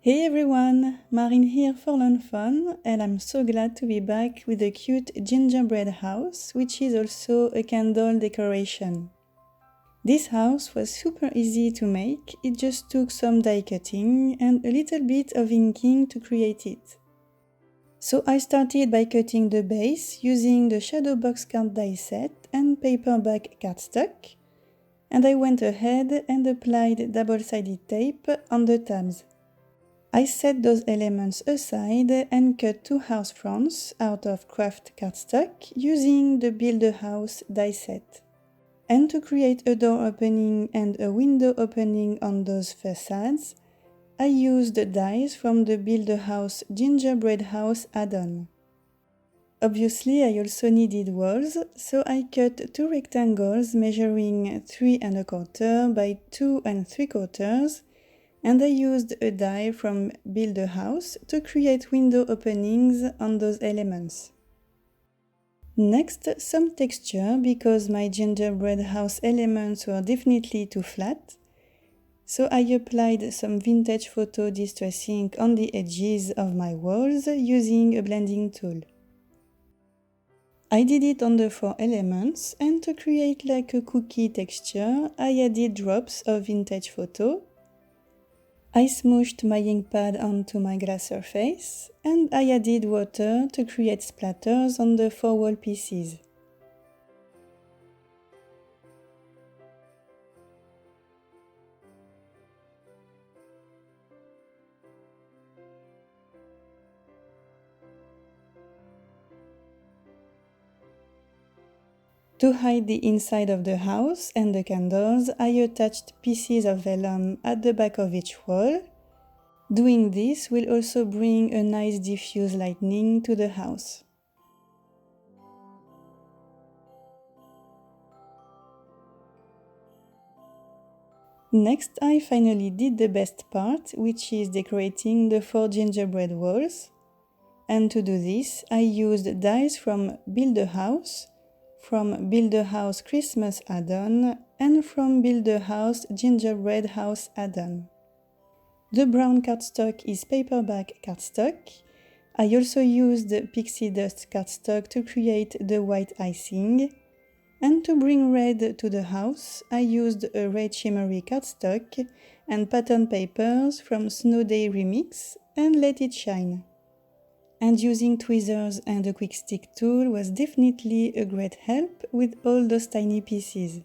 Hey everyone, Marin here for Learn Fun, and I'm so glad to be back with a cute gingerbread house, which is also a candle decoration. This house was super easy to make, it just took some die cutting and a little bit of inking to create it. So I started by cutting the base using the shadow box card die set and paperback cardstock, and I went ahead and applied double-sided tape on the tabs. I set those elements aside and cut two house fronts out of craft cardstock using the Build a House die set. And to create a door opening and a window opening on those facades, I used dies from the Build a House Gingerbread House add-on. Obviously, I also needed walls, so I cut two rectangles measuring 3 1/4 by 2 3/4, and I used a die from Build a House to create window openings on those elements. Next, some texture because my gingerbread house elements were definitely too flat, so I applied some vintage photo distress ink on the edges of my walls using a blending tool. I did it on the 4 elements, and to create like a cookie texture, I added drops of vintage photo. I smooshed my ink pad onto my glass surface, and I added water to create splatters on the 4 wall pieces. To hide the inside of the house and the candles, I attached pieces of vellum at the back of each wall. Doing this will also bring a nice diffuse lighting to the house. Next, I finally did the best part, which is decorating the 4 gingerbread walls. And to do this, I used dies from Build a House, from Build a House Christmas add-on, and from Build a House Gingerbread House add-on. The brown cardstock is paperback cardstock. I also used pixie dust cardstock to create the white icing. And to bring red to the house, I used a red shimmery cardstock and pattern papers from Snow Day Remix and Let It Shine. And using tweezers and a quick stick tool was definitely a great help with all those tiny pieces.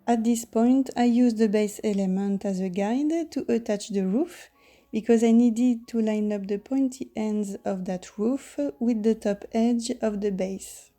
At this point, I used the base element as a guide to attach the roof because I needed to line up the pointy ends of that roof with the top edge of the base.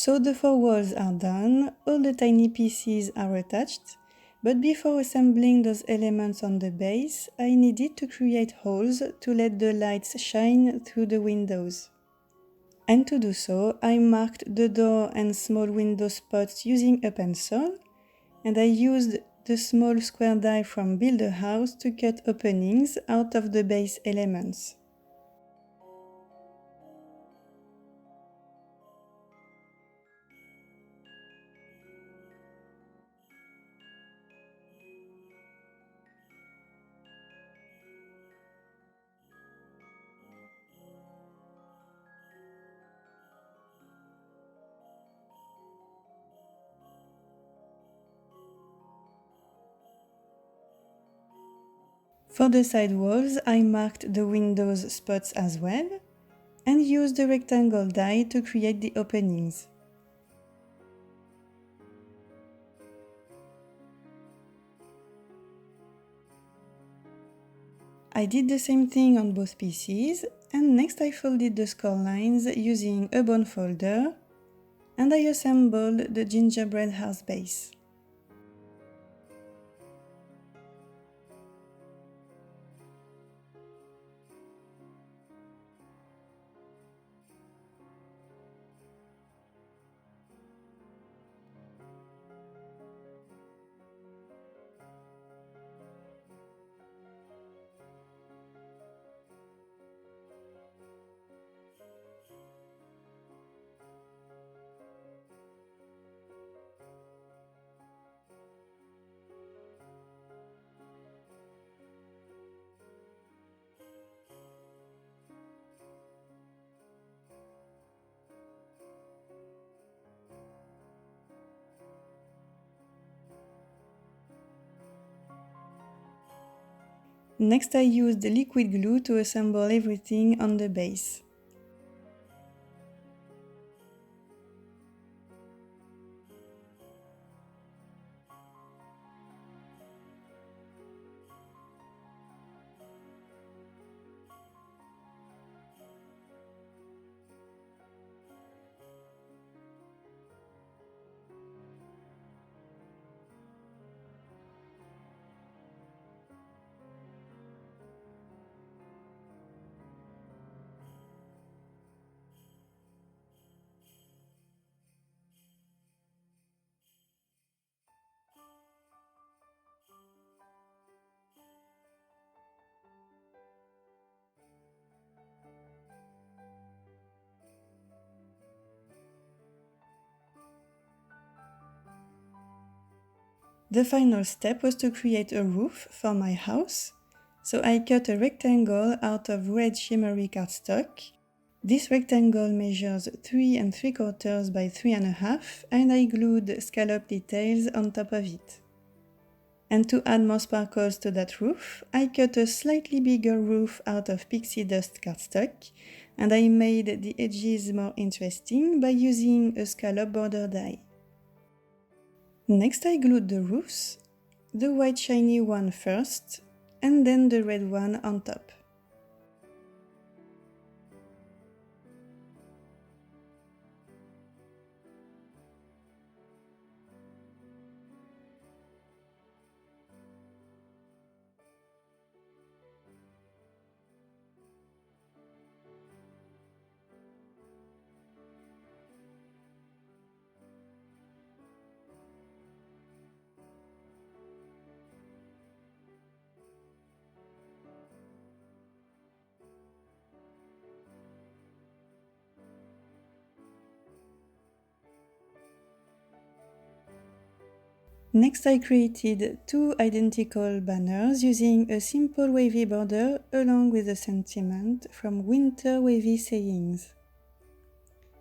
So the 4 walls are done, all the tiny pieces are attached, but before assembling those elements on the base, I needed to create holes to let the lights shine through the windows. And to do so, I marked the door and small window spots using a pencil, and I used the small square die from Build a House to cut openings out of the base elements. For the side walls, I marked the windows spots as well, and used the rectangle die to create the openings. I did the same thing on both pieces, and next I folded the score lines using a bone folder, and I assembled the gingerbread house base. Next I used liquid glue to assemble everything on the base. The final step was to create a roof for my house, so I cut a rectangle out of red shimmery cardstock. This rectangle measures 3 3/4 by 3.5, and I glued scallop details on top of it. And to add more sparkles to that roof, I cut a slightly bigger roof out of pixie dust cardstock, and I made the edges more interesting by using a scallop border die. Next I glued the roofs, the white shiny one first, and then the red one on top. Next I created 2 identical banners using a simple wavy border along with a sentiment from Winter Wavy Sayings.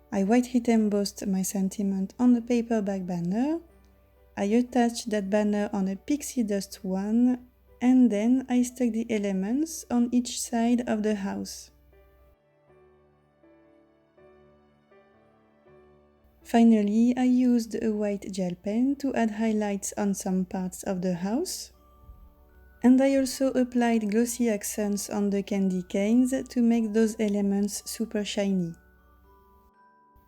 I white heat embossed my sentiment on the paperback banner, I attached that banner on a pixie dust one, and then I stuck the elements on each side of the house. Finally, I used a white gel pen to add highlights on some parts of the house. And I also applied glossy accents on the candy canes to make those elements super shiny.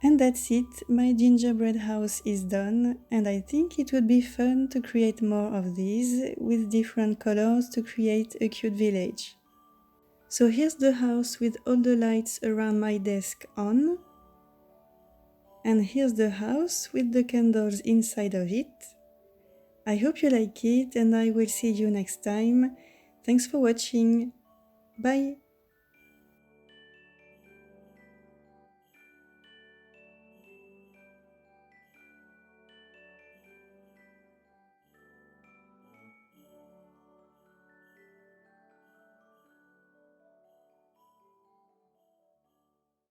And that's it, my gingerbread house is done, and I think it would be fun to create more of these with different colors to create a cute village. So here's the house with all the lights around my desk on. And here's the house with the candles inside of it. I hope you like it and I will see you next time. Thanks for watching. Bye!